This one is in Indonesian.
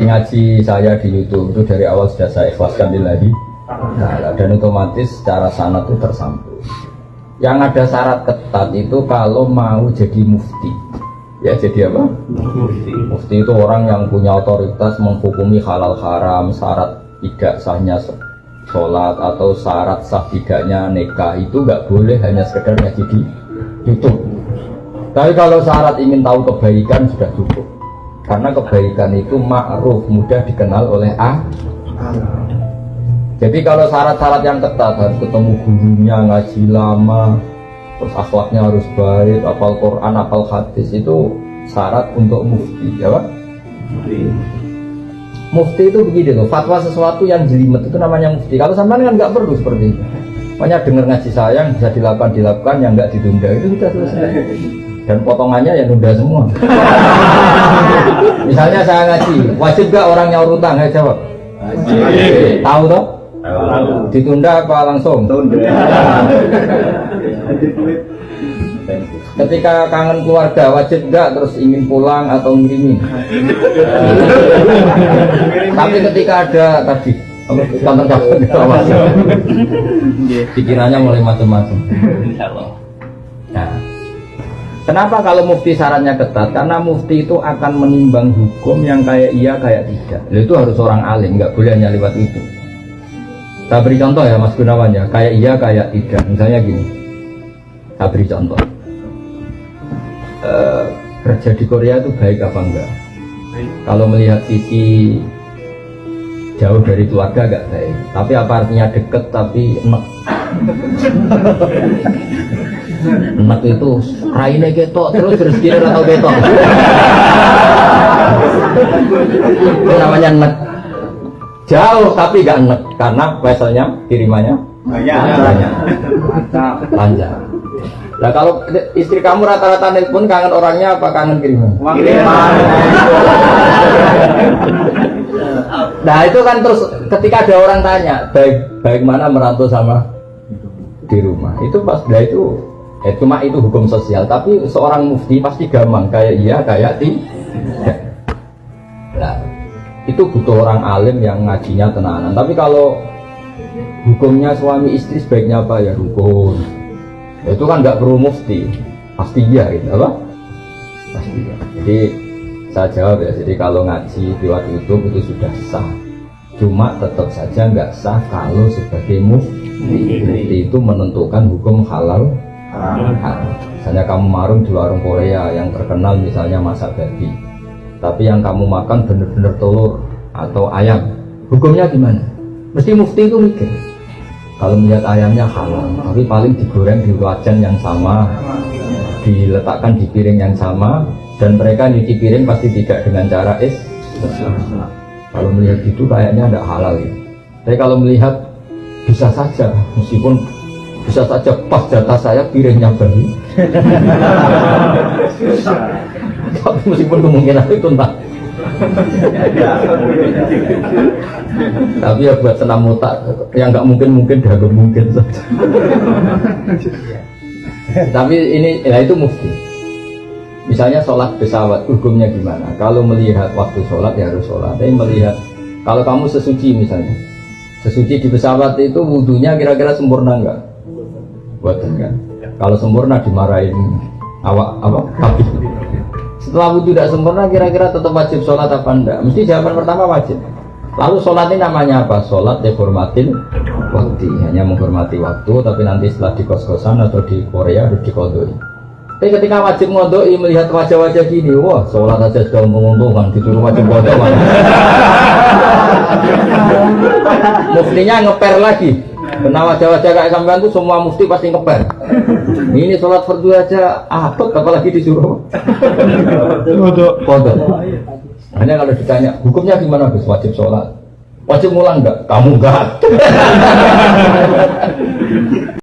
ngaji saya di YouTube itu dari awal sudah saya ikhlaskan lillahi ta'ala, dan otomatis secara sanad itu tersambung. Yang ada syarat ketat itu kalau mau jadi mufti. Ya jadi apa? Mufti itu orang yang punya otoritas menghukumi halal haram, syarat tidak sahnya sholat atau syarat sah tidaknya nikah itu nggak boleh hanya sekedar ngaji di YouTube. Tapi kalau syarat ingin tahu kebaikan sudah cukup. Karena kebaikan itu ma'ruf, mudah dikenal oleh Jadi kalau syarat-syarat yang ketat harus ketemu gurunya, ngaji lama, terus akhlaknya harus baik, hafal Quran, hafal hadis, itu syarat untuk mufti, ya Pak? Mufti itu begini loh, fatwa sesuatu yang jelimet itu namanya mufti. Kalau sampean kan nggak perlu seperti itu. Makanya dengar ngaji saya yang bisa dilakukan, yang nggak ditunda itu sudah selesai. Dan potongannya ya nunda semua. Misalnya saya ngaji, wajib gak orang nyaur utang? Ayo jawab. Wajib. Tahu toh? Ditunda apa langsung? Tunda. Ketika kangen keluarga wajib gak terus ingin pulang atau ngirimin? Tapi ketika ada tadi kantor-kantor pikirannya mulai macam-macam. Nah, kenapa kalau mufti syaratnya ketat? Karena mufti itu akan menimbang hukum yang kayak iya kayak tidak. Itu harus orang alim, nggak boleh hanya lewat itu. Saya beri contoh ya Mas Gunawan ya, kayak iya kayak tidak. Misalnya gini, saya beri contoh. Kerja di Korea itu baik apa enggak? Kalau melihat sisi jauh dari keluarga enggak baik. Tapi apa artinya deket tapi enak? Enak itu raine ketok terus rezekinya atau ketok. Itu namanya enak. Jauh tapi enggak enak karena veselnya kirimannya banyak. Panjang. Nah kalau istri kamu rata-rata nelpon kangen orangnya apa kangen kiriman? Kiriman. Nah itu kan terus ketika ada orang tanya baik mana merantau sama di rumah itu pas itu cuma itu hukum sosial, tapi seorang mufti pasti gampang kayak iya kayak tidak. Nah itu butuh orang alim yang ngajinya tenanan. Tapi kalau hukumnya suami istri sebaiknya apa ya rukun, itu kan nggak perlu mufti, pasti iya gitu apa? Pasti iya. Jadi saya jawab ya, jadi kalau ngaji lewat YouTube itu sudah sah, cuma tetap saja nggak sah kalau sebagai mufti. Mufti itu menentukan hukum halal haram. Misalnya kamu marung di warung Korea yang terkenal misalnya masak babi, tapi yang kamu makan bener-bener telur atau ayam, hukumnya gimana? Mesti mufti itu mikir. Kalau melihat ayamnya halal, tapi paling digoreng di wajan yang sama, diletakkan di piring yang sama, dan mereka nyuci piring pasti tidak dengan cara Kalau melihat itu kayaknya tidak halal ya. Tapi kalau melihat bisa saja, meskipun bisa saja pas jatah saya piringnya baru. Tapi meskipun kemungkinan itu entah. Tapi ya buat senam otak yang nggak mungkin dah mungkin saja. Tapi ini ya itu mufti. Misalnya sholat pesawat hukumnya gimana? Kalau melihat waktu sholat ya harus sholat. Tapi melihat kalau kamu sesuci misalnya, sesuci di pesawat itu wudunya kira-kira sempurna enggak? Buat kan? Kalau sempurna dimarahin awak apa? Tapi setelah wudu tidak sempurna kira-kira tetap wajib sholat apa enggak? Mesti jawaban pertama wajib. Lalu sholat ini namanya apa? Sholat dihormatin waktu, hanya menghormati waktu, tapi nanti setelah di kos-kosan atau di Korea harus dikodoi. Tapi ketika wajib ngodoi melihat wajah-wajah gini, wah sholat aja sudah menguntungkan, disuruh wajib ngodoi. Muftinya ngeper lagi. Karena wajah-wajah kayak sampean itu semua mufti pasti ngeper. Ini sholat fardu aja apet, apalagi disuruh kodok. Hanya kalau ditanya hukumnya gimana Gus, wajib sholat, wajib ngulang enggak? Kamu enggak.